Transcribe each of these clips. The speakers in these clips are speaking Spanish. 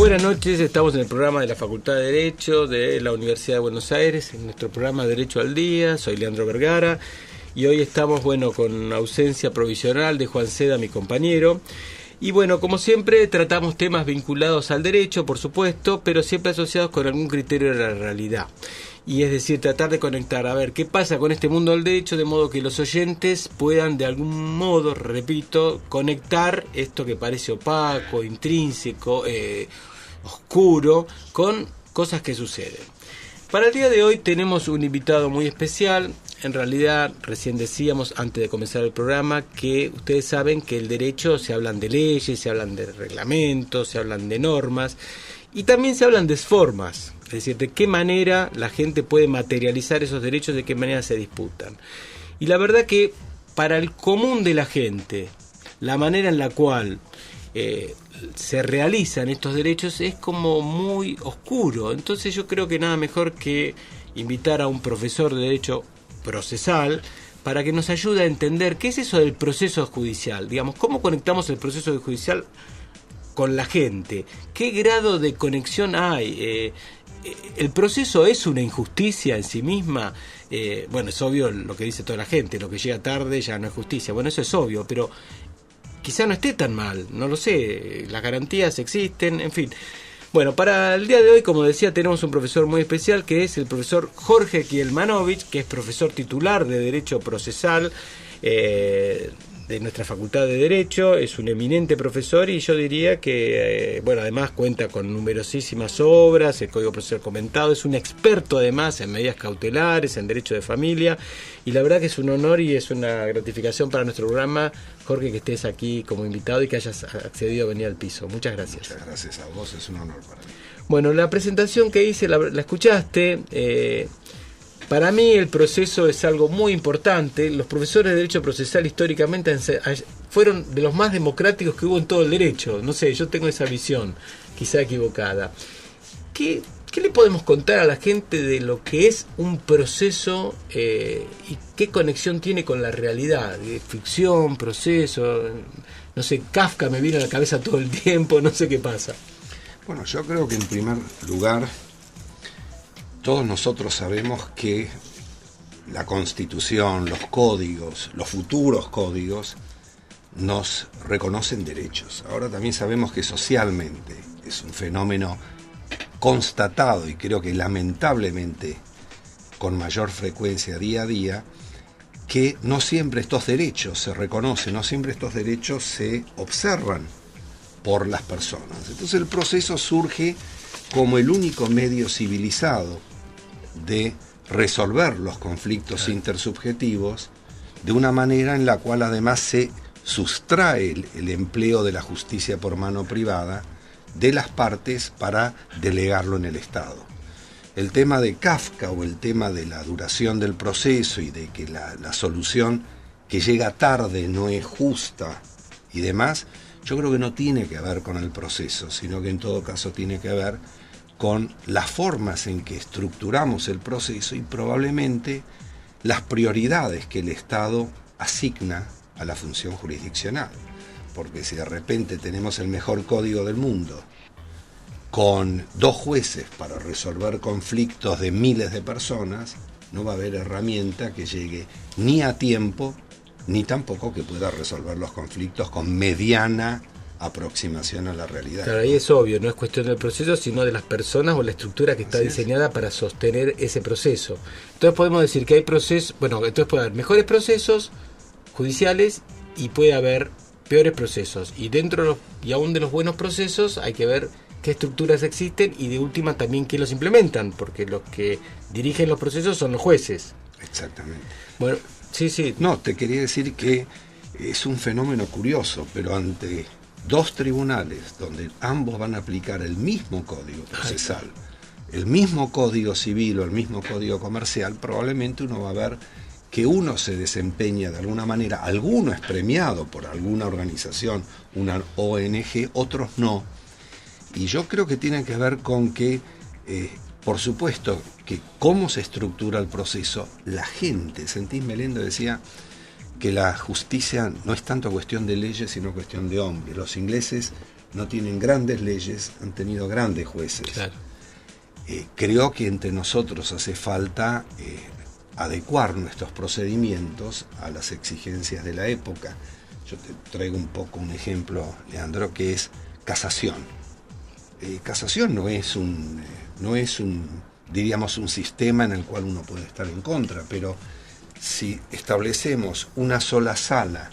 Buenas noches, estamos en el programa de la Facultad de Derecho de la Universidad de Buenos Aires, en nuestro programa Derecho al Día. Soy Leandro Vergara y hoy estamos, con ausencia provisional de Juan Seda, mi compañero. Y como siempre, tratamos temas vinculados al derecho, por supuesto, pero siempre asociados con algún criterio de la realidad. Y es decir, tratar de conectar, a ver, qué pasa con este mundo del derecho, de modo que los oyentes puedan de algún modo, repito, conectar esto que parece opaco, intrínseco, oscuro, con cosas que suceden. Para el día de hoy tenemos un invitado muy especial. En realidad, recién decíamos antes de comenzar el programa que ustedes saben que el derecho se hablan de leyes, se hablan de reglamentos, se hablan de normas y también se hablan de formas, es decir, de qué manera la gente puede materializar esos derechos, de qué manera se disputan. Y la verdad que para el común de la gente, la manera en la cual se realizan estos derechos es como muy oscuro. Entonces yo creo que nada mejor que invitar a un profesor de derecho procesal para que nos ayude a entender qué es eso del proceso judicial, digamos, cómo conectamos el proceso judicial con la gente, qué grado de conexión hay. ¿El proceso es una injusticia en sí misma? Es obvio lo que dice toda la gente, lo que llega tarde ya no es justicia. Bueno, eso es obvio, pero quizá no esté tan mal, no lo sé, las garantías existen, en fin. Bueno, para el día de hoy, como decía, tenemos un profesor muy especial que es el profesor Jorge Kielmanovich, que es profesor titular de Derecho Procesal de nuestra Facultad de Derecho. Es un eminente profesor y yo diría que, además cuenta con numerosísimas obras, el Código Procesal comentado, es un experto además en medidas cautelares, en derecho de familia, y la verdad que es un honor y es una gratificación para nuestro programa, Jorge, que estés aquí como invitado y que hayas accedido a venir al piso. Muchas gracias. Muchas gracias a vos, es un honor para mí. Bueno, la presentación que hice, la escuchaste. Para mí el proceso es algo muy importante. Los profesores de Derecho Procesal históricamente fueron de los más democráticos que hubo en todo el derecho. No sé, yo tengo esa visión, quizá equivocada. ¿Qué le podemos contar a la gente de lo que es un proceso y qué conexión tiene con la realidad? Ficción, proceso, no sé, Kafka me viene a la cabeza todo el tiempo, no sé qué pasa. Bueno, yo creo que en primer lugar, todos nosotros sabemos que la Constitución, los códigos, los futuros códigos, nos reconocen derechos. Ahora también sabemos que socialmente es un fenómeno constatado y creo que lamentablemente con mayor frecuencia día a día, que no siempre estos derechos se reconocen, no siempre estos derechos se observan por las personas. Entonces el proceso surge como el único medio civilizado de resolver los conflictos intersubjetivos de una manera en la cual además se sustrae el empleo de la justicia por mano privada de las partes para delegarlo en el Estado. El tema de Kafka o el tema de la duración del proceso y de que la solución que llega tarde no es justa y demás, yo creo que no tiene que ver con el proceso, sino que en todo caso tiene que ver con las formas en que estructuramos el proceso y probablemente las prioridades que el Estado asigna a la función jurisdiccional. Porque si de repente tenemos el mejor código del mundo, con 2 jueces para resolver conflictos de miles de personas, no va a haber herramienta que llegue ni a tiempo, ni tampoco que pueda resolver los conflictos con mediana aproximación a la realidad. Claro, ahí es obvio, no es cuestión del proceso, sino de las personas o la estructura que está diseñada para sostener ese proceso. Entonces podemos decir que hay procesos, entonces puede haber mejores procesos judiciales y puede haber peores procesos. Y y aún de los buenos procesos hay que ver qué estructuras existen y de última también quién los implementan, porque los que dirigen los procesos son los jueces. Exactamente. Bueno, sí. No, te quería decir que es un fenómeno curioso, pero ante 2 tribunales donde ambos van a aplicar el mismo código procesal, el mismo código civil o el mismo código comercial, probablemente uno va a ver que uno se desempeña de alguna manera, alguno es premiado por alguna organización, una ONG, otros no. Y yo creo que tiene que ver con que, por supuesto, que cómo se estructura el proceso, la gente, Sentís Melendo decía que la justicia no es tanto cuestión de leyes, sino cuestión de hombres. Los ingleses no tienen grandes leyes, han tenido grandes jueces. Claro. Creo que entre nosotros hace falta adecuar nuestros procedimientos a las exigencias de la época. Yo te traigo un poco un ejemplo, Leandro, que es casación. Casación no es un, diríamos, un sistema en el cual uno puede estar en contra, pero si establecemos una sola sala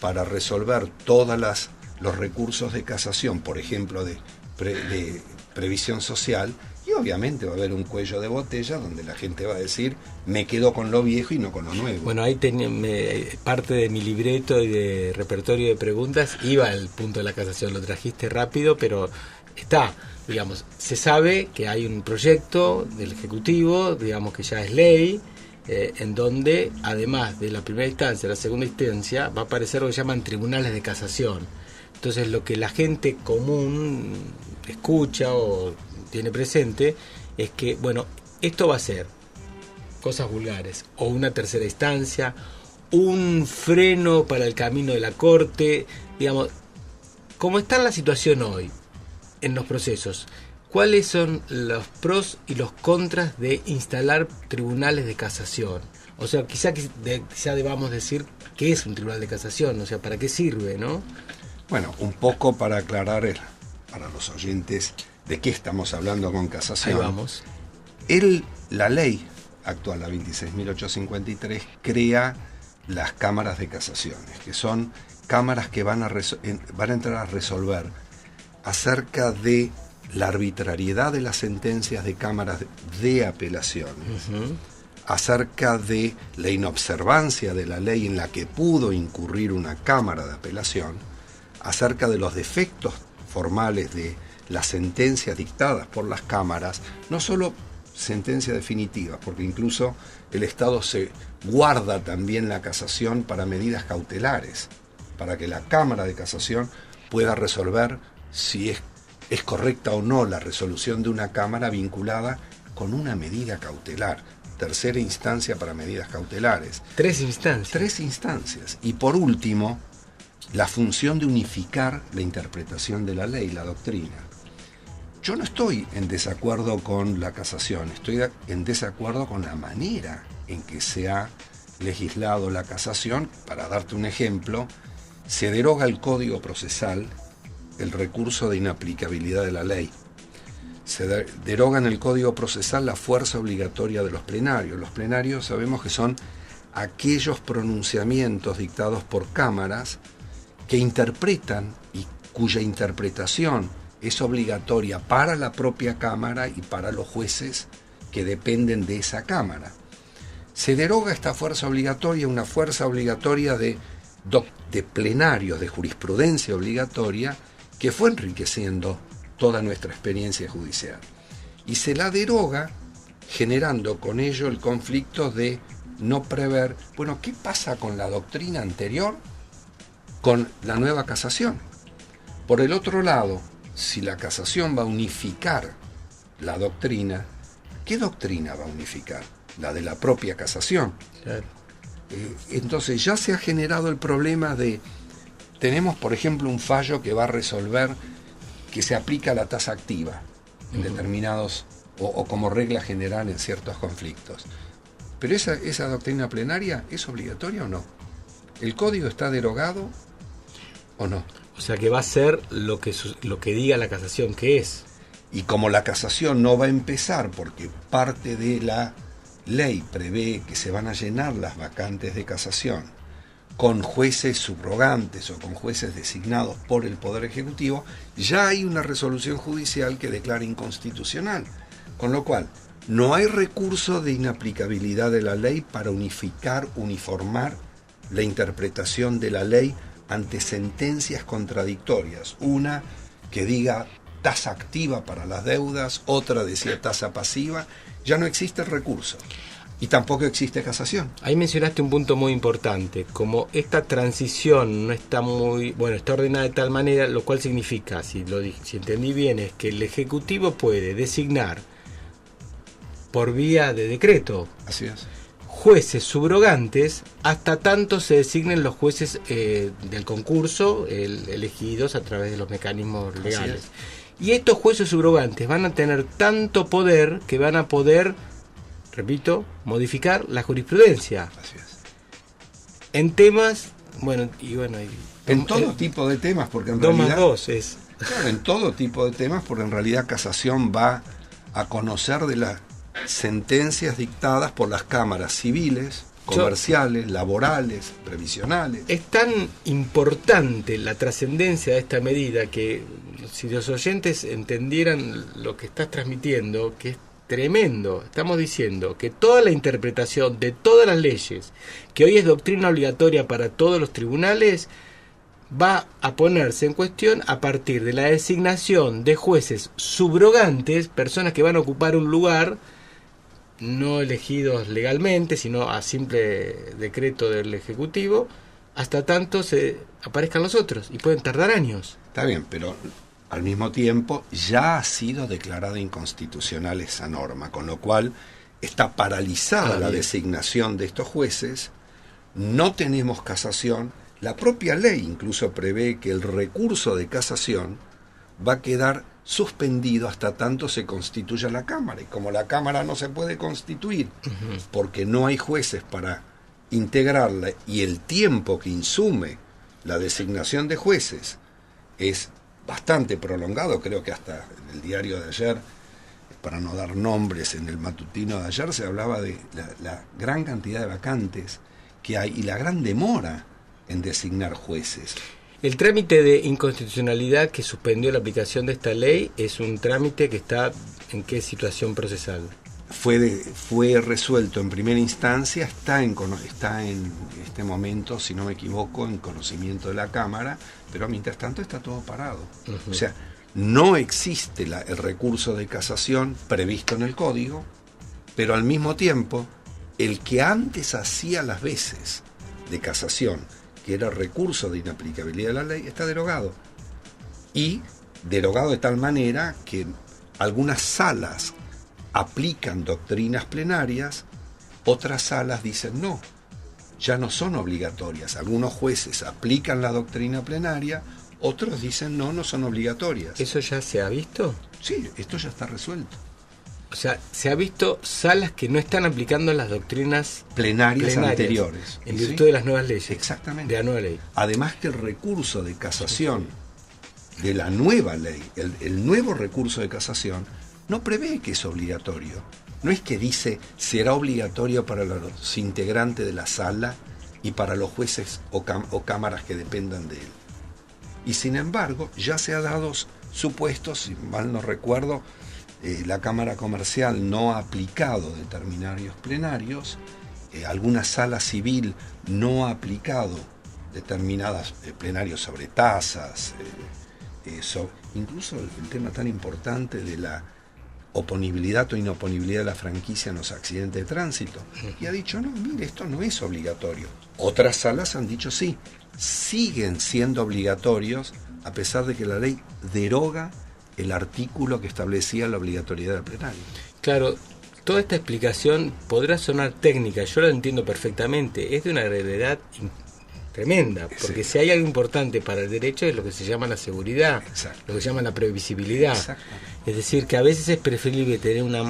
para resolver todos los recursos de casación, por ejemplo, de previsión social, y obviamente va a haber un cuello de botella donde la gente va a decir, me quedo con lo viejo y no con lo nuevo. Bueno, ahí parte de mi libreto y de repertorio de preguntas iba al punto de la casación. Lo trajiste rápido, pero está, digamos, se sabe que hay un proyecto del Ejecutivo, digamos que ya es ley, en donde, además de la primera instancia, la segunda instancia, va a aparecer lo que llaman tribunales de casación. Entonces, lo que la gente común escucha o tiene presente es que, bueno, esto va a ser cosas vulgares, o una tercera instancia, un freno para el camino de la Corte, digamos, como está la situación hoy en los procesos, ¿cuáles son los pros y los contras de instalar tribunales de casación? O sea, quizá debamos decir qué es un tribunal de casación, o sea, ¿para qué sirve, no? Bueno, un poco para aclarar para los oyentes de qué estamos hablando con casación. Ahí vamos. La ley actual, la 26.853, crea las cámaras de casaciones, que son cámaras que van a entrar a resolver acerca de la arbitrariedad de las sentencias de cámaras de apelaciones, acerca de la inobservancia de la ley en la que pudo incurrir una cámara de apelación, acerca de los defectos formales de las sentencias dictadas por las cámaras, no solo sentencias definitivas, porque incluso el Estado se guarda también la casación para medidas cautelares, para que la Cámara de Casación pueda resolver si es correcta o no la resolución de una Cámara vinculada con una medida cautelar. Tercera instancia para medidas cautelares. 3 instancias. 3 instancias. Y por último, la función de unificar la interpretación de la ley, la doctrina. Yo no estoy en desacuerdo con la casación, estoy en desacuerdo con la manera en que se ha legislado la casación. Para darte un ejemplo, se deroga el Código Procesal el recurso de inaplicabilidad de la ley. Se deroga en el Código Procesal la fuerza obligatoria de los plenarios. Los plenarios sabemos que son aquellos pronunciamientos dictados por cámaras que interpretan y cuya interpretación es obligatoria para la propia Cámara y para los jueces que dependen de esa Cámara. Se deroga esta fuerza obligatoria, una fuerza obligatoria de plenarios, de jurisprudencia obligatoria, que fue enriqueciendo toda nuestra experiencia judicial. Y se la deroga generando con ello el conflicto de no prever, bueno, ¿qué pasa con la doctrina anterior con la nueva casación? Por el otro lado, si la casación va a unificar la doctrina, ¿qué doctrina va a unificar? La de la propia casación. Claro. Entonces ya se ha generado el problema de, tenemos por ejemplo un fallo que va a resolver que se aplica la tasa activa en determinados, o como regla general en ciertos conflictos. Pero esa doctrina plenaria, ¿es obligatoria o no? ¿El código está derogado o no? O sea que va a ser lo que diga la casación que es. Y como la casación no va a empezar porque parte de la ley prevé que se van a llenar las vacantes de casación con jueces subrogantes o con jueces designados por el Poder Ejecutivo, ya hay una resolución judicial que declara inconstitucional. Con lo cual, no hay recurso de inaplicabilidad de la ley para uniformar la interpretación de la ley ante sentencias contradictorias. Una que diga tasa activa para las deudas, otra decía tasa pasiva. Ya no existe el recurso y tampoco existe casación. Ahí mencionaste un punto muy importante, como esta transición no está está ordenada de tal manera, lo cual significa, si entendí bien, es que el Ejecutivo puede designar por vía de decreto así es jueces subrogantes hasta tanto se designen los jueces del concurso elegidos a través de los mecanismos legales. Y estos jueces subrogantes van a tener tanto poder que van a poder, repito, modificar la jurisprudencia. Así es. En temas, en todo tipo de temas, porque en 2 realidad... más 2 es... Claro, en todo tipo de temas, porque en realidad casación va a conocer de las sentencias dictadas por las cámaras civiles, comerciales, laborales, previsionales. Es tan importante la trascendencia de esta medida que si los oyentes entendieran lo que estás transmitiendo, que es tremendo. Estamos diciendo que toda la interpretación de todas las leyes, que hoy es doctrina obligatoria para todos los tribunales, va a ponerse en cuestión a partir de la designación de jueces subrogantes, personas que van a ocupar un lugar no elegidos legalmente, sino a simple decreto del Ejecutivo, hasta tanto se aparezcan los otros, y pueden tardar años. Está bien, pero al mismo tiempo ya ha sido declarada inconstitucional esa norma, con lo cual está paralizada la designación de estos jueces, no tenemos casación, la propia ley incluso prevé que el recurso de casación va a quedar suspendido hasta tanto se constituya la Cámara, y como la Cámara no se puede constituir porque no hay jueces para integrarla y el tiempo que insume la designación de jueces es bastante prolongado, creo que hasta en el diario de ayer, para no dar nombres, en el matutino de ayer se hablaba de la gran cantidad de vacantes que hay y la gran demora en designar jueces. El trámite de inconstitucionalidad que suspendió la aplicación de esta ley es un trámite que está ¿en qué situación procesal? Fue resuelto en primera instancia, está en este momento, si no me equivoco, en conocimiento de la Cámara, pero mientras tanto está todo parado. O sea, no existe el recurso de casación previsto en el Código, pero al mismo tiempo, el que antes hacía las veces de casación, que era recurso de inaplicabilidad de la ley, está derogado. Y derogado de tal manera que algunas salas aplican doctrinas plenarias, otras salas dicen no, ya no son obligatorias. Algunos jueces aplican la doctrina plenaria, otros dicen no son obligatorias. ¿Eso ya se ha visto? Sí, esto ya está resuelto. O sea, se ha visto salas que no están aplicando las doctrinas plenarias anteriores. En virtud de las nuevas leyes. Exactamente. De la nueva ley. Además que el recurso de casación de la nueva ley, el nuevo recurso de casación, no prevé que es obligatorio. No es que dice será obligatorio para los integrantes de la sala y para los jueces o cámaras que dependan de él. Y sin embargo, ya se ha dado supuestos, si mal no recuerdo, la Cámara Comercial no ha aplicado determinados plenarios, alguna sala civil no ha aplicado determinadas plenarios sobre tasas, incluso el tema tan importante de la oponibilidad o inoponibilidad de la franquicia en los accidentes de tránsito, y ha dicho, no, mire, esto no es obligatorio. Otras salas han dicho sí, siguen siendo obligatorios a pesar de que la ley deroga el artículo que establecía la obligatoriedad del plenario. Claro, toda esta explicación podrá sonar técnica, yo la entiendo perfectamente, es de una gravedad tremenda, porque si hay algo importante para el derecho es lo que se llama la seguridad, lo que se llama la previsibilidad. Es decir, que a veces es preferible tener una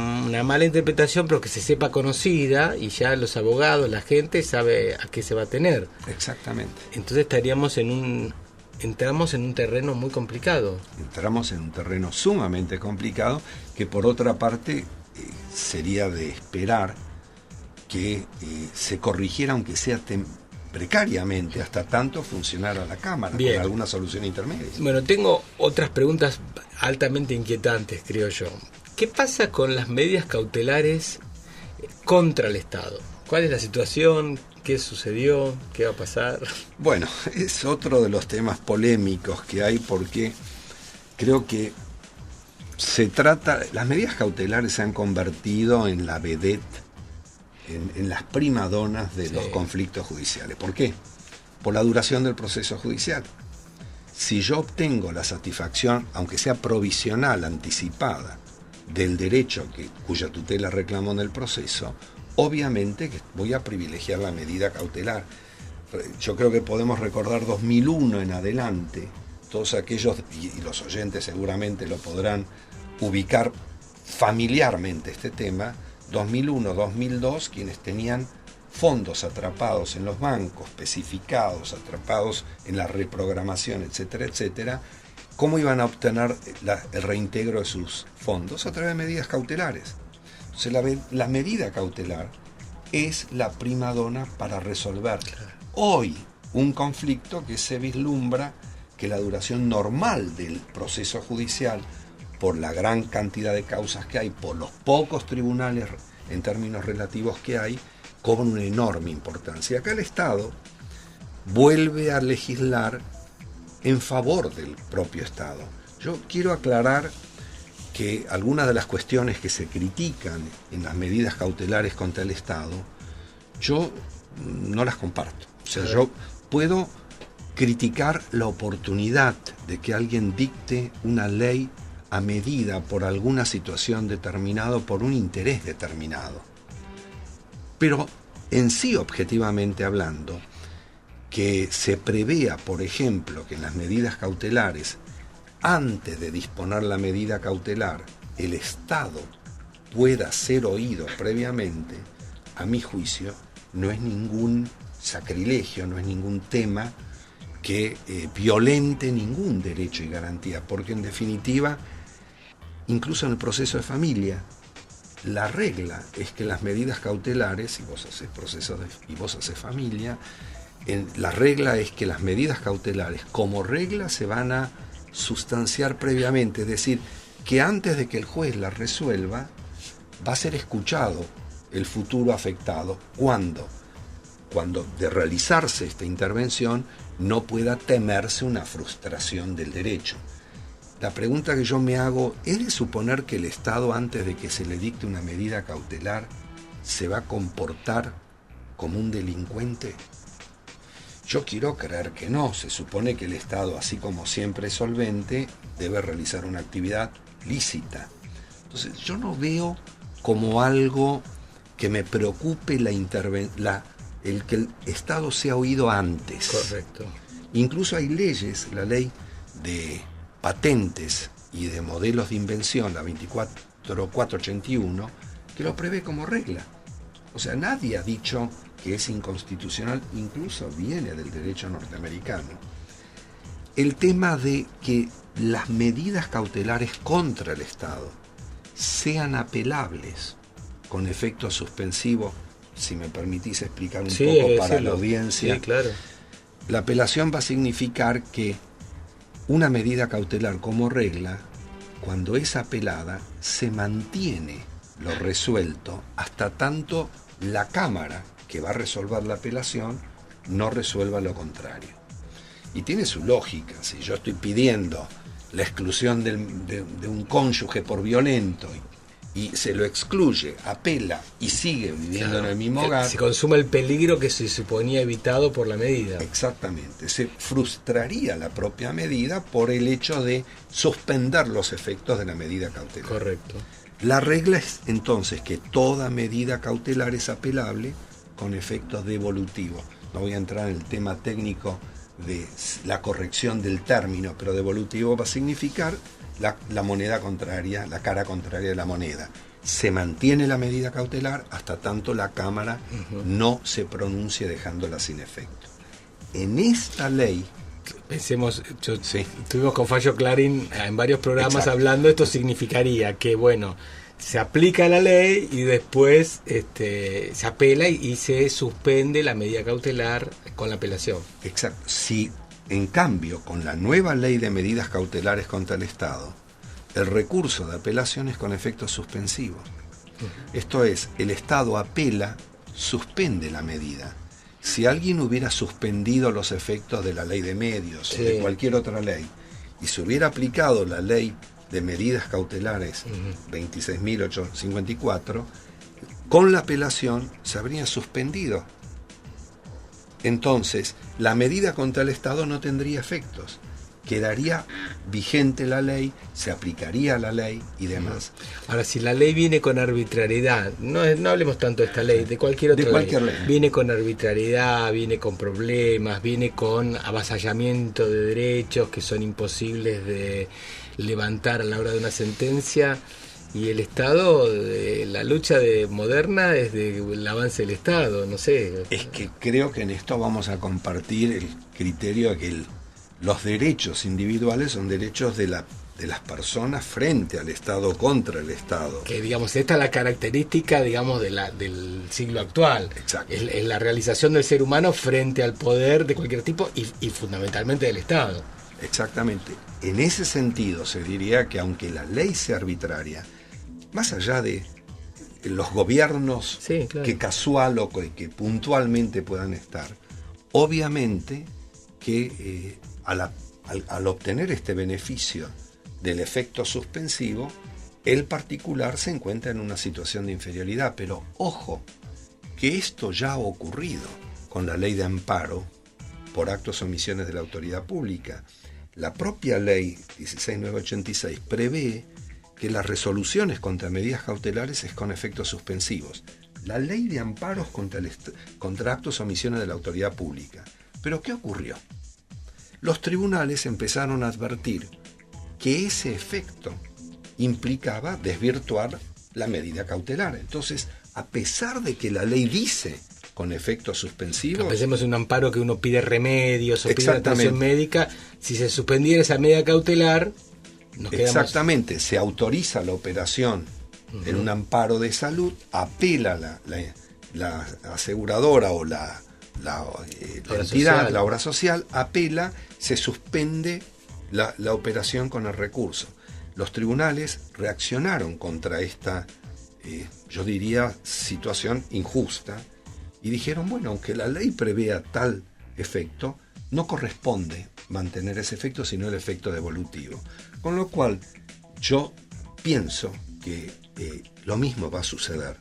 mala interpretación, pero que se sepa conocida y ya los abogados, la gente sabe a qué se va a tener. Exactamente. Entonces entramos en un terreno muy complicado. Entramos en un terreno sumamente complicado que por otra parte sería de esperar que se corrigiera, aunque sea precariamente, hasta tanto funcionara la Cámara. Bien. Con alguna solución intermedia. Bueno, tengo otras preguntas altamente inquietantes, creo yo. ¿Qué pasa con las medidas cautelares contra el Estado? ¿Cuál es la situación? ¿Qué sucedió? ¿Qué va a pasar? Bueno, es otro de los temas polémicos que hay, porque creo que las medidas cautelares se han convertido en la vedette, en las primadonas de los conflictos judiciales. ¿Por qué? Por la duración del proceso judicial. Si yo obtengo la satisfacción, aunque sea provisional, anticipada, del derecho cuya tutela reclamo en el proceso, obviamente que voy a privilegiar la medida cautelar. Yo creo que podemos recordar 2001 en adelante, todos aquellos, y los oyentes seguramente lo podrán ubicar familiarmente este tema, 2001, 2002, quienes tenían fondos atrapados en los bancos, especificados, atrapados en la reprogramación, etcétera, etcétera, ¿cómo iban a obtener el reintegro de sus fondos? A través de medidas cautelares. Entonces la medida cautelar es la primadona para resolver hoy un conflicto que se vislumbra que la duración normal del proceso judicial, por la gran cantidad de causas que hay, por los pocos tribunales en términos relativos que hay, cobra una enorme importancia. Acá el Estado vuelve a legislar en favor del propio Estado. Yo quiero aclarar que algunas de las cuestiones que se critican en las medidas cautelares contra el Estado, yo no las comparto. O sea, yo puedo criticar la oportunidad de que alguien dicte una ley a medida por alguna situación determinada, por un interés determinado. Pero en sí, objetivamente hablando, que se prevea, por ejemplo, que en las medidas cautelares, antes de disponer la medida cautelar, el Estado pueda ser oído previamente, a mi juicio, no es ningún sacrilegio, no es ningún tema que violente ningún derecho y garantía, porque en definitiva, incluso en el proceso de familia, la regla es que las medidas cautelares, si vos haces proceso y vos haces familia, la regla es que las medidas cautelares como regla se van a sustanciar previamente, es decir, que antes de que el juez la resuelva, va a ser escuchado el futuro afectado cuando de realizarse esta intervención no pueda temerse una frustración del derecho. La pregunta que yo me hago, ¿es de suponer que el Estado, antes de que se le dicte una medida cautelar, se va a comportar como un delincuente? Yo quiero creer que no. Se supone que el Estado, así como siempre es solvente, debe realizar una actividad lícita. Entonces, yo no veo como algo que me preocupe el que el Estado sea oído antes. Correcto. Incluso hay leyes, la ley de patentes y de modelos de invención, la 24481, que lo prevé como regla. O sea, nadie ha dicho que es inconstitucional, incluso viene del derecho norteamericano. El tema de que las medidas cautelares contra el Estado sean apelables con efecto suspensivo, si me permitís explicar un poco para la audiencia. Sí, claro. La apelación va a significar que una medida cautelar como regla, cuando es apelada, se mantiene lo resuelto hasta tanto la Cámara que va a resolver la apelación no resuelva lo contrario. Y tiene su lógica. Si yo estoy pidiendo la exclusión de un cónyuge por violento y se lo excluye, apela y sigue viviendo en el mismo hogar, se consume el peligro que se suponía evitado por la medida. Exactamente, se frustraría la propia medida por el hecho de suspender los efectos de la medida cautelar. Correcto. La regla es entonces que toda medida cautelar es apelable con efectos devolutivos. No voy a entrar en el tema técnico de la corrección del término, pero devolutivo va a significar la moneda contraria, la cara contraria de la moneda. Se mantiene la medida cautelar hasta tanto la Cámara no se pronuncie dejándola sin efecto. En esta ley... Pensemos, estuvimos con Fallo Clarín en varios programas. Exacto. Hablando, esto significaría que, bueno, se aplica la ley y después se apela y se suspende la medida cautelar con la apelación. Exacto. Si, en cambio, con la nueva ley de medidas cautelares contra el Estado, el recurso de apelación es con efectos suspensivos. Esto es, el Estado apela, suspende la medida. Si alguien hubiera suspendido los efectos de la ley de medios o de cualquier otra ley y se hubiera aplicado la ley de medidas cautelares 26.854, con la apelación se habría suspendido. Entonces, la medida contra el Estado no tendría efectos. quedaría vigente la ley, se aplicaría la ley y demás. Ahora, si la ley viene con arbitrariedad, no hablemos tanto de esta ley, de cualquier otra ley. Viene con arbitrariedad, viene con problemas, viene con avasallamiento de derechos que son imposibles de levantar a la hora de una sentencia. Y el Estado, la lucha moderna es del avance del Estado, no sé. Es que creo que en esto vamos a compartir el criterio de que los derechos individuales son derechos de las personas frente al Estado, contra el Estado. Que, digamos, esta es la característica, digamos, del siglo actual. Exacto. Es la realización del ser humano frente al poder de cualquier tipo y fundamentalmente del Estado. Exactamente. En ese sentido se diría que aunque la ley sea arbitraria, más allá de los gobiernos que casual o que puntualmente puedan estar, obviamente que al obtener este beneficio del efecto suspensivo, el particular se encuentra en una situación de inferioridad. Pero ojo, que esto ya ha ocurrido con la ley de amparo por actos o omisiones de la autoridad pública. La propia ley 16986 prevé que las resoluciones contra medidas cautelares es con efectos suspensivos. La ley de amparos contra actos o omisiones de la autoridad pública. ¿Pero qué ocurrió? Los tribunales empezaron a advertir que ese efecto implicaba desvirtuar la medida cautelar. Entonces, a pesar de que la ley dice con efectos suspensivos... Pensemos en un amparo que uno pide remedios o pide atención médica. Si se suspendiera esa medida cautelar... Exactamente, se autoriza la operación en un amparo de salud, apela la aseguradora o la entidad, la obra social, apela, se suspende la operación con el recurso. Los tribunales reaccionaron contra esta, yo diría, situación injusta y dijeron, bueno, aunque la ley prevea tal efecto, no corresponde mantener ese efecto, sino el efecto devolutivo. Con lo cual, yo pienso que lo mismo va a suceder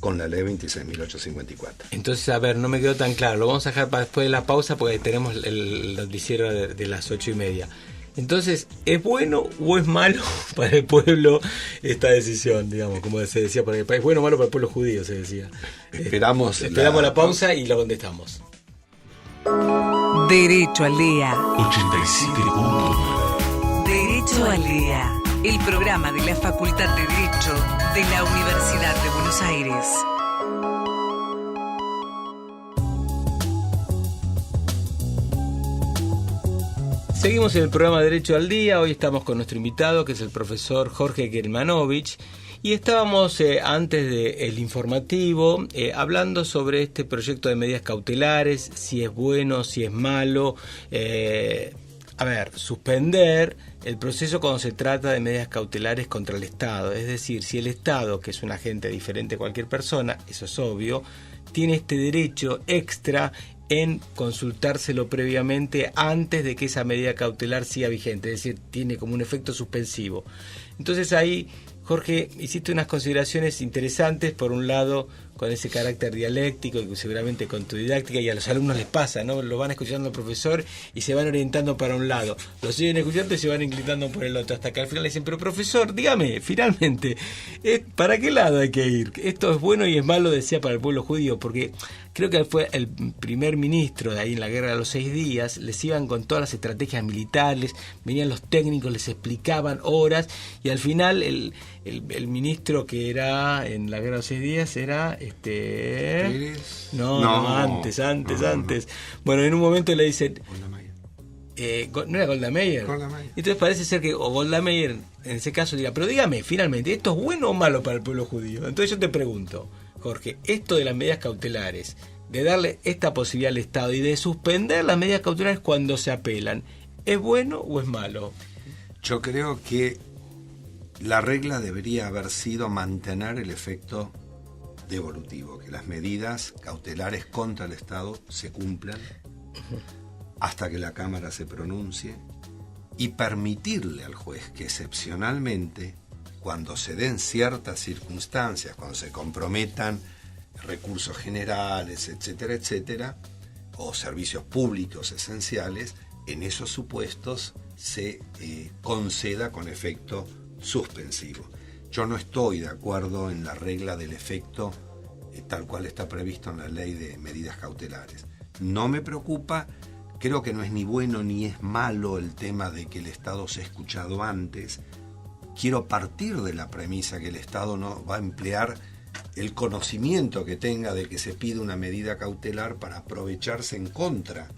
con la ley 26.854. Entonces, a ver, no me quedó tan claro. Lo vamos a dejar para después de la pausa porque tenemos el noticiero de las 8:30. Entonces, ¿es bueno o es malo para el pueblo esta decisión? Digamos, como se decía, para el país. ¿Es bueno o malo para el pueblo judío? Se decía. Esperamos la pausa y lo contestamos. Derecho al Día. 87.9. Derecho al Día, el programa de la Facultad de Derecho de la Universidad de Buenos Aires. Seguimos en el programa Derecho al Día. Hoy estamos con nuestro invitado, que es el profesor Jorge Germanovich. Y estábamos antes del informativo hablando sobre este proyecto de medidas cautelares, si es bueno, si es malo. Suspender el proceso cuando se trata de medidas cautelares contra el Estado. Es decir, si el Estado, que es un agente diferente a cualquier persona, eso es obvio, tiene este derecho extra en consultárselo previamente antes de que esa medida cautelar siga vigente. Es decir, tiene como un efecto suspensivo. Entonces ahí, Jorge, hiciste unas consideraciones interesantes, por un lado con ese carácter dialéctico y seguramente con tu didáctica, y a los alumnos les pasa, ¿no? Lo van escuchando al profesor y se van orientando para un lado, lo siguen escuchando y se van inclinando por el otro, hasta que al final le dicen, pero profesor, dígame, finalmente, ¿para qué lado hay que ir? Esto es bueno y es malo, decía, para el pueblo judío, porque creo que fue el primer ministro de ahí en la Guerra de los 6 días, les iban con todas las estrategias militares, venían los técnicos, les explicaban horas, y al final el ministro que era en la Guerra de los 6 días era antes. Bueno, en un momento le dicen, ¿no era Golda Meir? Entonces parece ser que Golda Meir en ese caso diga, pero dígame, finalmente, ¿esto es bueno o malo para el pueblo judío? Entonces yo te pregunto, Jorge, esto de las medidas cautelares, de darle esta posibilidad al Estado y de suspender las medidas cautelares cuando se apelan, ¿es bueno o es malo? Yo creo que la regla debería haber sido mantener el efecto devolutivo, que las medidas cautelares contra el Estado se cumplan hasta que la Cámara se pronuncie, y permitirle al juez que excepcionalmente, cuando se den ciertas circunstancias, cuando se comprometan recursos generales, etcétera, etcétera, o servicios públicos esenciales, en esos supuestos se conceda con efecto suspensivo. Yo no estoy de acuerdo en la regla del efecto tal cual está previsto en la ley de medidas cautelares. No me preocupa, creo que no es ni bueno ni es malo el tema de que el Estado sea escuchado antes. Quiero partir de la premisa que el Estado no va a emplear el conocimiento que tenga de que se pide una medida cautelar para aprovecharse en contra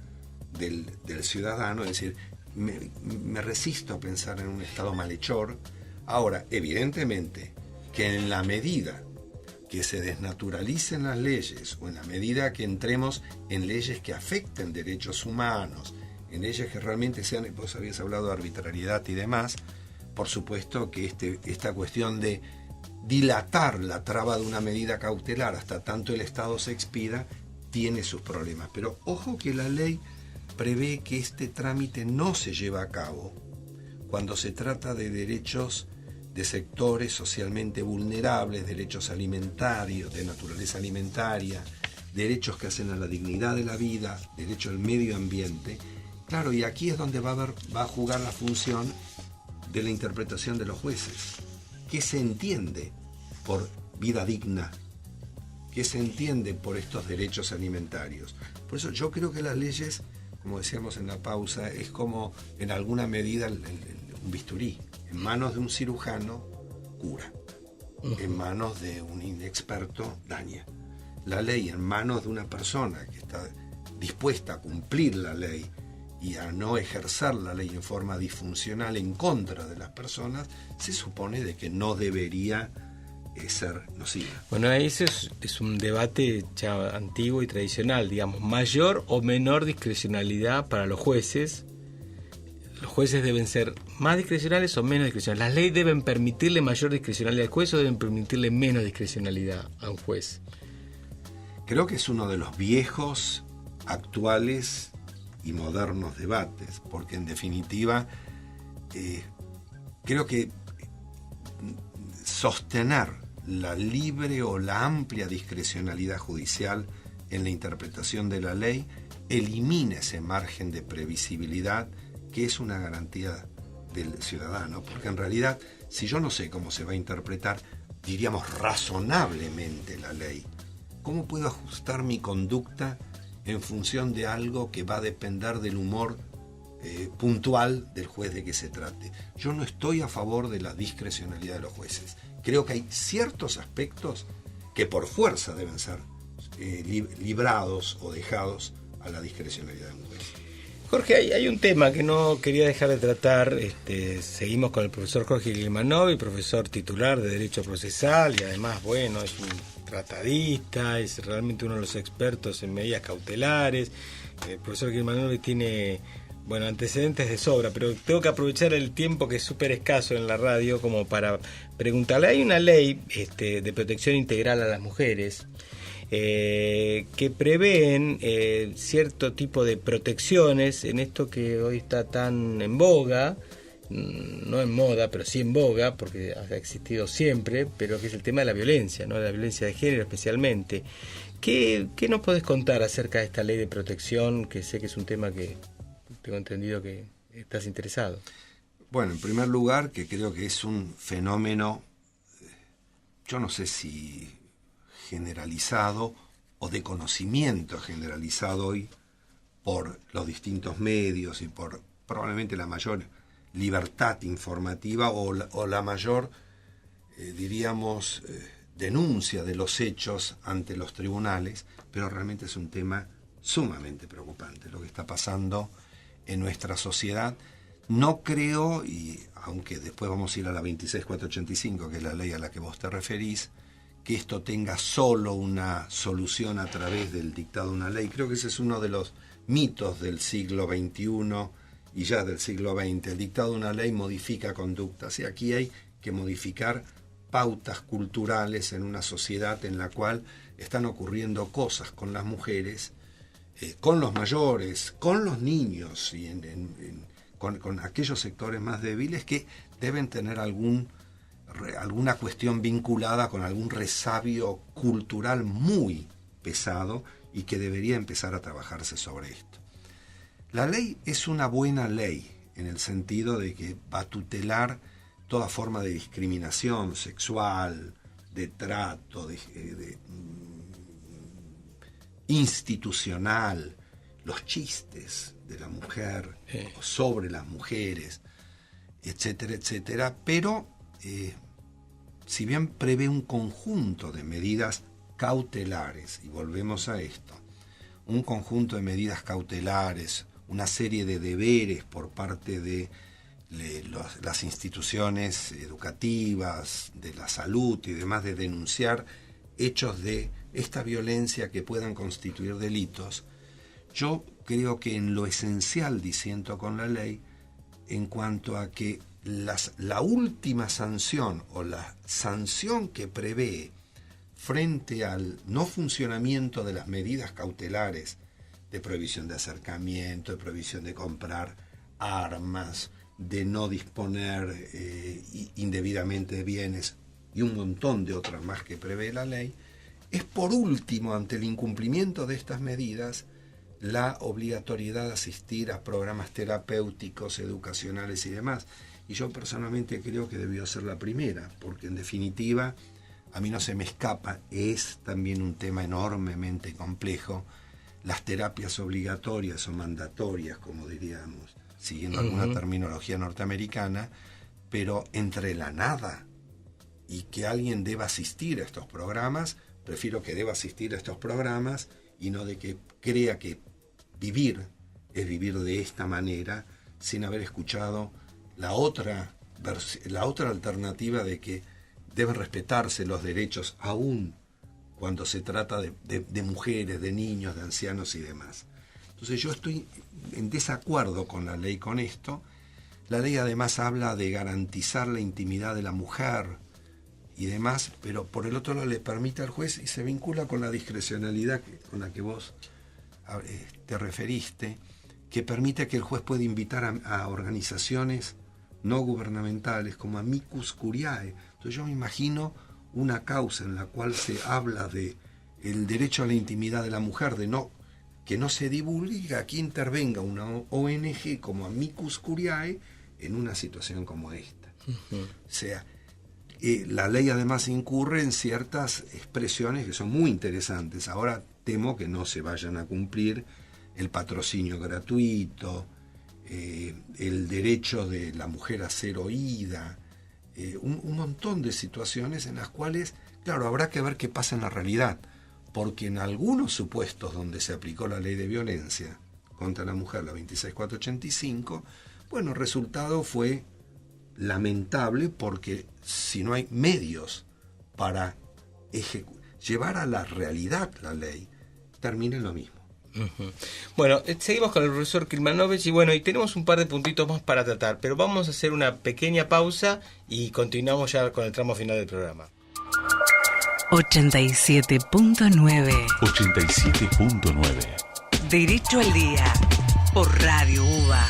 del ciudadano, es decir, me resisto a pensar en un Estado malhechor. Ahora, evidentemente, que en la medida que se desnaturalicen las leyes o en la medida que entremos en leyes que afecten derechos humanos, en leyes que realmente sean, vos habías hablado de arbitrariedad y demás, por supuesto que esta cuestión de dilatar la traba de una medida cautelar hasta tanto el Estado se expida tiene sus problemas. Pero ojo que la ley prevé que este trámite no se lleva a cabo cuando se trata de derechos de sectores socialmente vulnerables, derechos alimentarios, de naturaleza alimentaria, derechos que hacen a la dignidad de la vida, derecho al medio ambiente. Claro, y aquí es donde va a jugar la función de la interpretación de los jueces. ¿Qué se entiende por vida digna? ¿Qué se entiende por estos derechos alimentarios? Por eso yo creo que las leyes, como decíamos en la pausa, es como en alguna medida un bisturí. En manos de un cirujano cura, en manos de un inexperto daña. La ley en manos de una persona que está dispuesta a cumplir la ley y a no ejercer la ley en forma disfuncional en contra de las personas, se supone de que no debería ser nociva. Bueno, ese es un debate ya antiguo y tradicional, digamos, mayor o menor discrecionalidad para los jueces. Los jueces deben ser más discrecionales o menos discrecionales. Las leyes deben permitirle mayor discrecionalidad al juez o deben permitirle menos discrecionalidad a un juez. Creo que es uno de los viejos, actuales y modernos debates, porque en definitiva creo que sostener la libre o la amplia discrecionalidad judicial en la interpretación de la ley elimina ese margen de previsibilidad que es una garantía del ciudadano, porque en realidad, si yo no sé cómo se va a interpretar, diríamos razonablemente la ley, ¿cómo puedo ajustar mi conducta en función de algo que va a depender del humor puntual del juez de que se trate? Yo no estoy a favor de la discrecionalidad de los jueces. Creo que hay ciertos aspectos que por fuerza deben ser librados o dejados a la discrecionalidad de un juez. Jorge, hay un tema que no quería dejar de tratar. Seguimos con el profesor Jorge Glimanov, profesor titular de Derecho Procesal y además, bueno, es un tratadista, es realmente uno de los expertos en medidas cautelares. El profesor Glimanov tiene, bueno, antecedentes de sobra, pero tengo que aprovechar el tiempo que es súper escaso en la radio como para preguntarle. Hay una ley de protección integral a las mujeres que prevén cierto tipo de protecciones en esto que hoy está tan en boga, no en moda, pero sí en boga, porque ha existido siempre, pero que es el tema de la violencia, ¿no? De la violencia de género especialmente. ¿Qué nos podés contar acerca de esta ley de protección, que sé que es un tema que tengo entendido que estás interesado? Bueno, en primer lugar, que creo que es un fenómeno, yo no sé si generalizado o de conocimiento generalizado hoy por los distintos medios y por probablemente la mayor libertad informativa o la mayor, diríamos, denuncia de los hechos ante los tribunales, pero realmente es un tema sumamente preocupante lo que está pasando en nuestra sociedad. No creo, y aunque después vamos a ir a la 26485, que es la ley a la que vos te referís, que esto tenga solo una solución a través del dictado de una ley. Creo que ese es uno de los mitos del siglo XXI y ya del siglo XX. El dictado de una ley modifica conductas y aquí hay que modificar pautas culturales en una sociedad en la cual están ocurriendo cosas con las mujeres, con los mayores, con los niños y con aquellos sectores más débiles que deben tener alguna cuestión vinculada con algún resabio cultural muy pesado y que debería empezar a trabajarse sobre esto. La ley es una buena ley, en el sentido de que va a tutelar toda forma de discriminación sexual, de trato, institucional, los chistes de la mujer, sobre las mujeres, etcétera, etcétera, pero si bien prevé un conjunto de medidas cautelares, y volvemos a esto, un conjunto de medidas cautelares, una serie de deberes por parte de las instituciones educativas, de la salud y demás, de denunciar hechos de esta violencia que puedan constituir delitos, yo creo que en lo esencial disiento con la ley en cuanto a que la última sanción o la sanción que prevé frente al no funcionamiento de las medidas cautelares de prohibición de acercamiento, de prohibición de comprar armas, de no disponer indebidamente de bienes y un montón de otras más que prevé la ley, es por último, ante el incumplimiento de estas medidas, la obligatoriedad de asistir a programas terapéuticos, educacionales y demás. Y yo personalmente creo que debió ser la primera, porque en definitiva, a mí no se me escapa, es también un tema enormemente complejo, las terapias obligatorias o mandatorias, como diríamos, siguiendo alguna terminología norteamericana, pero entre la nada y que alguien deba asistir a estos programas, prefiero que deba asistir a estos programas y no de que crea que vivir es vivir de esta manera sin haber escuchado la otra alternativa de que deben respetarse los derechos aún cuando se trata de mujeres, de niños, de ancianos y demás. Entonces yo estoy en desacuerdo con la ley con esto. La ley además habla de garantizar la intimidad de la mujer y demás, pero por el otro lado le permite al juez y se vincula con la discrecionalidad con la que vos te referiste, que permite que el juez pueda invitar a organizaciones no gubernamentales como amicus curiae. Entonces yo me imagino una causa en la cual se habla de el derecho a la intimidad de la mujer, que no se divulgue, y que aquí intervenga una ONG como amicus curiae en una situación como esta. O sea, la ley además incurre en ciertas expresiones que son muy interesantes. Ahora temo que no se vayan a cumplir el patrocinio gratuito, el derecho de la mujer a ser oída, un montón de situaciones en las cuales, claro, habrá que ver qué pasa en la realidad, porque en algunos supuestos donde se aplicó la ley de violencia contra la mujer, la 26485, bueno, el resultado fue lamentable, porque si no hay medios para llevar a la realidad la ley, termina en lo mismo. Bueno, seguimos con el profesor Kilmanovich y tenemos un par de puntitos más para tratar, pero vamos a hacer una pequeña pausa y continuamos ya con el tramo final del programa. 87.9 87.9 Derecho al Día por Radio UBA.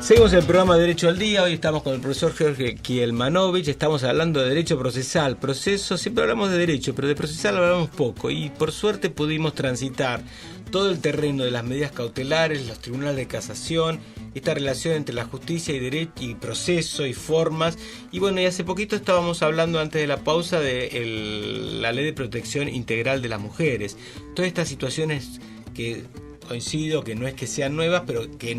Seguimos el programa Derecho al Día. Hoy estamos con el profesor Jorge Kilmanovich. Estamos hablando de derecho procesal, proceso. Siempre hablamos de derecho, pero de procesal hablamos poco. Y por suerte pudimos transitar todo el terreno de las medidas cautelares, los tribunales de casación, esta relación entre la justicia y derecho y proceso y formas. Y y hace poquito estábamos hablando antes de la pausa de la Ley de Protección Integral de las Mujeres. Todas estas situaciones que coincido que no es que sean nuevas, pero que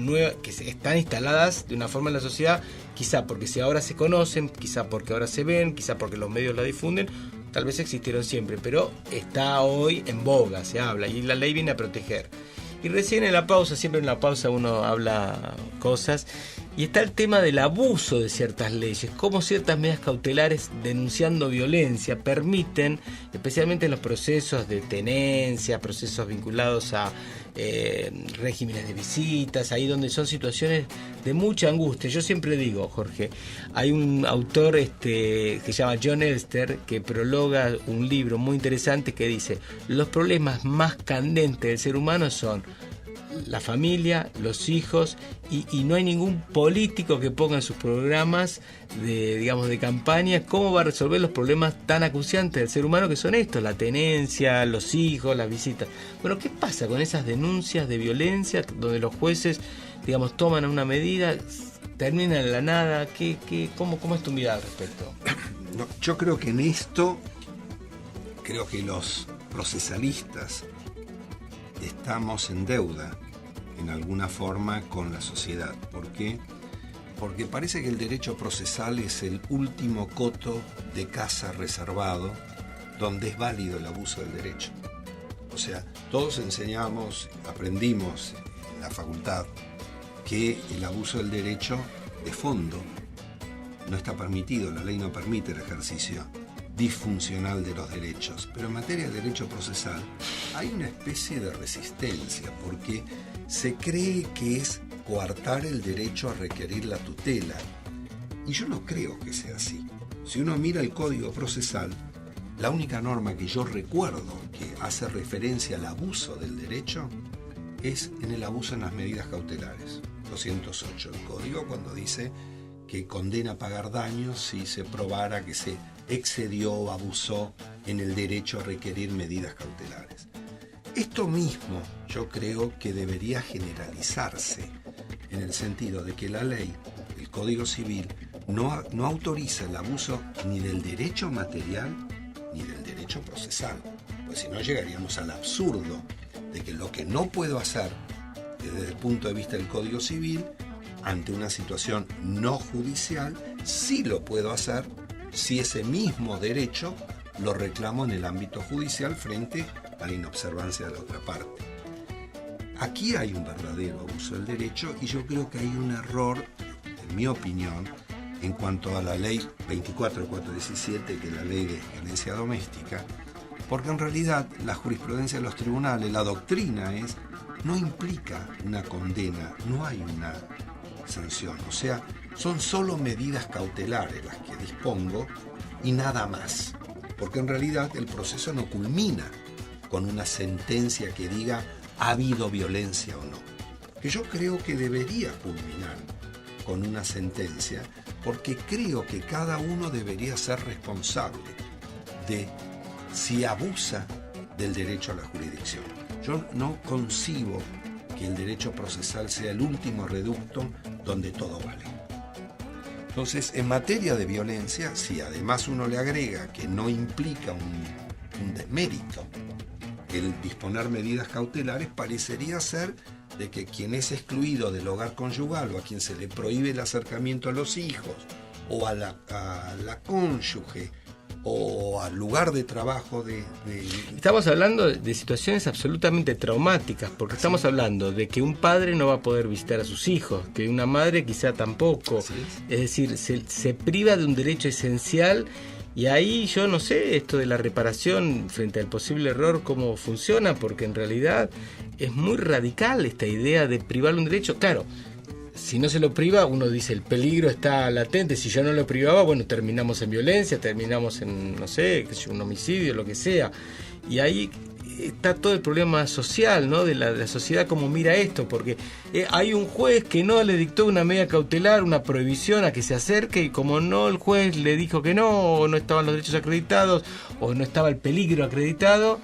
están instaladas de una forma en la sociedad, quizá porque ahora se conocen, quizá porque ahora se ven, quizá porque los medios la difunden, tal vez existieron siempre, pero está hoy en boga, se habla, y la ley viene a proteger. Y recién en la pausa, siempre en la pausa uno habla cosas, y está el tema del abuso de ciertas leyes, cómo ciertas medidas cautelares denunciando violencia permiten, especialmente en los procesos de tenencia, procesos vinculados a regímenes de visitas, ahí donde son situaciones de mucha angustia. Yo siempre digo, Jorge, hay un autor que se llama John Elster, que prologa un libro muy interesante que dice: los problemas más candentes del ser humano son la familia, los hijos, y no hay ningún político que ponga en sus programas de campaña cómo va a resolver los problemas tan acuciantes del ser humano, que son estos: la tenencia, los hijos, las visitas. Bueno, ¿qué pasa con esas denuncias de violencia donde los jueces, toman una medida, terminan en la nada? ¿Cómo es tu mirada al respecto? No, yo creo que en esto, creo que los procesalistas estamos en deuda en alguna forma con la sociedad. ¿Por qué? Porque parece que el derecho procesal es el último coto de casa reservado donde es válido el abuso del derecho. O sea, todos aprendimos en la facultad que el abuso del derecho de fondo no está permitido, la ley no permite el ejercicio disfuncional de los derechos. Pero en materia de derecho procesal hay una especie de resistencia, porque se cree que es coartar el derecho a requerir la tutela. Y yo no creo que sea así. Si uno mira el Código Procesal, la única norma que yo recuerdo que hace referencia al abuso del derecho es en el abuso en las medidas cautelares. 208 el Código, cuando dice que condena a pagar daños si se probara que se excedió o abusó en el derecho a requerir medidas cautelares. Esto mismo yo creo que debería generalizarse en el sentido de que la ley, el Código Civil, no autoriza el abuso ni del derecho material ni del derecho procesal, pues si no llegaríamos al absurdo de que lo que no puedo hacer desde el punto de vista del Código Civil ante una situación no judicial, sí lo puedo hacer si ese mismo derecho lo reclamo en el ámbito judicial frente a la inobservancia de la otra parte. Aquí hay un verdadero abuso del derecho y yo creo que hay un error, en mi opinión, en cuanto a la ley 24.417, que es la ley de violencia doméstica, porque en realidad la jurisprudencia de los tribunales, la doctrina no implica una condena, no hay una sanción, o sea, son solo medidas cautelares las que dispongo y nada más, porque en realidad el proceso no culmina con una sentencia que diga ha habido violencia o no, que yo creo que debería culminar con una sentencia, porque creo que cada uno debería ser responsable de si abusa del derecho a la jurisdicción. Yo no concibo que el derecho procesal sea el último reducto donde todo vale. Entonces, en materia de violencia, si además uno le agrega que no implica un desmérito el disponer medidas cautelares, parecería ser de que quien es excluido del hogar conyugal o a quien se le prohíbe el acercamiento a los hijos o a la cónyuge o al lugar de trabajo Estamos hablando de situaciones absolutamente traumáticas, porque estamos hablando de que un padre no va a poder visitar a sus hijos, que una madre quizá tampoco. Es decir, se priva de un derecho esencial. Y ahí yo no sé esto de la reparación frente al posible error cómo funciona, porque en realidad es muy radical esta idea de privar un derecho. Claro, si no se lo priva, uno dice el peligro está latente. Si yo no lo privaba, bueno, terminamos en violencia, terminamos en, no sé, un homicidio, lo que sea. Y ahí está todo el problema social, ¿no? De la sociedad, cómo mira esto, porque hay un juez que no le dictó una medida cautelar, una prohibición a que se acerque, y como no, el juez le dijo que no, o no estaban los derechos acreditados, o no estaba el peligro acreditado,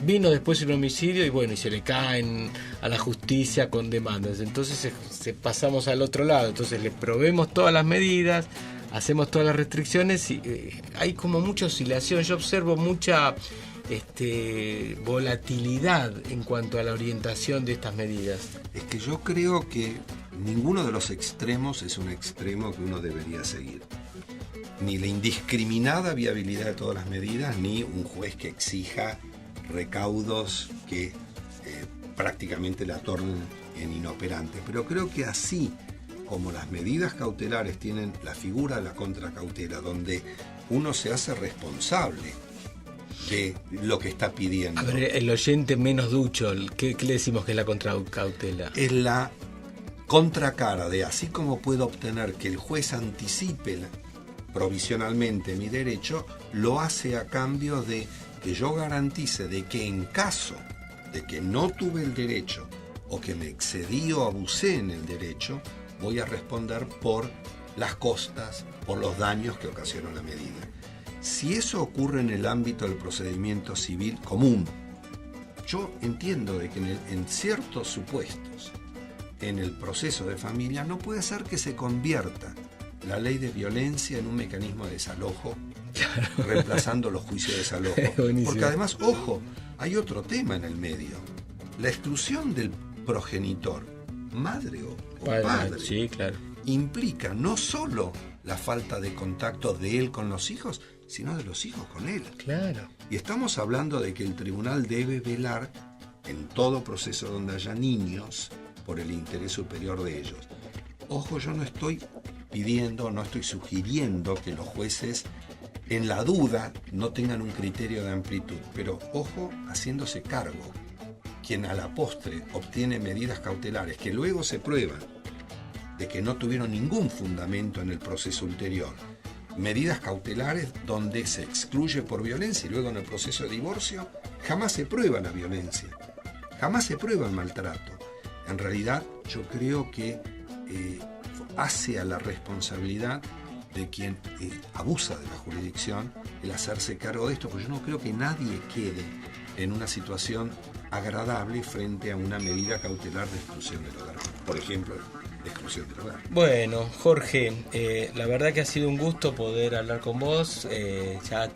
vino después un homicidio y bueno, y se le caen a la justicia con demandas. Entonces pasamos al otro lado, entonces le proveemos todas las medidas, hacemos todas las restricciones y hay como mucha oscilación. Yo observo mucha volatilidad en cuanto a la orientación de estas medidas. Es que yo creo que ninguno de los extremos es un extremo que uno debería seguir. Ni la indiscriminada viabilidad de todas las medidas, ni un juez que exija recaudos que prácticamente la tornen en inoperante. Pero creo que así como las medidas cautelares tienen la figura de la contracautela, donde uno se hace responsable de lo que está pidiendo. A ver, el oyente menos ducho, ¿qué le decimos que es la contracautela? Es la contracara de, así como puedo obtener que el juez anticipe provisionalmente mi derecho, lo hace a cambio de que yo garantice de que en caso de que no tuve el derecho o que me excedí o abusé en el derecho, voy a responder por las costas, por los daños que ocasionó la medida. Si eso ocurre en el ámbito del procedimiento civil común, yo entiendo de que en ciertos supuestos, en el proceso de familia, no puede ser que se convierta la ley de violencia en un mecanismo de desalojo, reemplazando los juicios de desalojo. Porque además, ojo, hay otro tema en el medio. La exclusión del progenitor, madre o padre, sí, claro, implica no solo la falta de contacto de él con los hijos, sino de los hijos con él. Claro. Y estamos hablando de que el tribunal debe velar en todo proceso donde haya niños por el interés superior de ellos. Ojo, yo no estoy pidiendo, no estoy sugiriendo que los jueces en la duda no tengan un criterio de amplitud, pero ojo, haciéndose cargo. Quien a la postre obtiene medidas cautelares que luego se prueban de que no tuvieron ningún fundamento en el proceso ulterior, medidas cautelares donde se excluye por violencia y luego en el proceso de divorcio jamás se prueba la violencia, jamás se prueba el maltrato. En realidad yo creo que hace a la responsabilidad de quien abusa de la jurisdicción el hacerse cargo de esto, porque yo no creo que nadie quede en una situación agradable frente a una medida cautelar de exclusión del hogar. Por ejemplo, de exclusión del hogar. Bueno, Jorge, la verdad que ha sido un gusto poder hablar con vos. Ya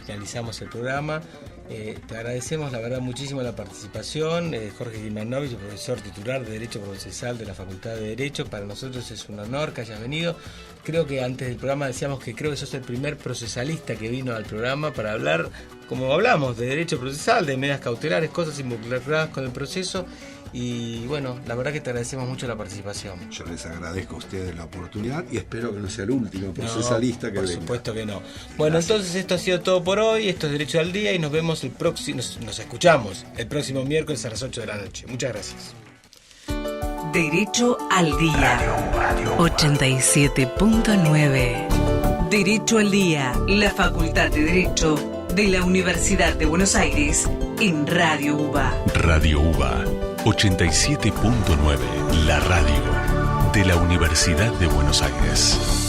finalizamos el programa. Te agradecemos, la verdad, muchísimo la participación. Jorge Guimanovich, profesor titular de Derecho Procesal de la Facultad de Derecho. Para nosotros es un honor que hayas venido. Creo que antes del programa decíamos que creo que sos el primer procesalista que vino al programa para hablar, como hablamos, de derecho procesal, de medidas cautelares, cosas involucradas con el proceso. Y bueno, la verdad que te agradecemos mucho la participación. Yo les agradezco a ustedes la oportunidad y espero que no sea el último procesalista que venga. Por supuesto que no. Bueno, gracias. Entonces esto ha sido todo por hoy. Esto es Derecho al Día y nos vemos nos escuchamos el próximo miércoles a las 8 de la noche. Muchas gracias. Derecho al Día 87.9. Derecho al Día, la Facultad de Derecho de la Universidad de Buenos Aires en Radio UBA. Radio UBA 87.9, la radio de la Universidad de Buenos Aires.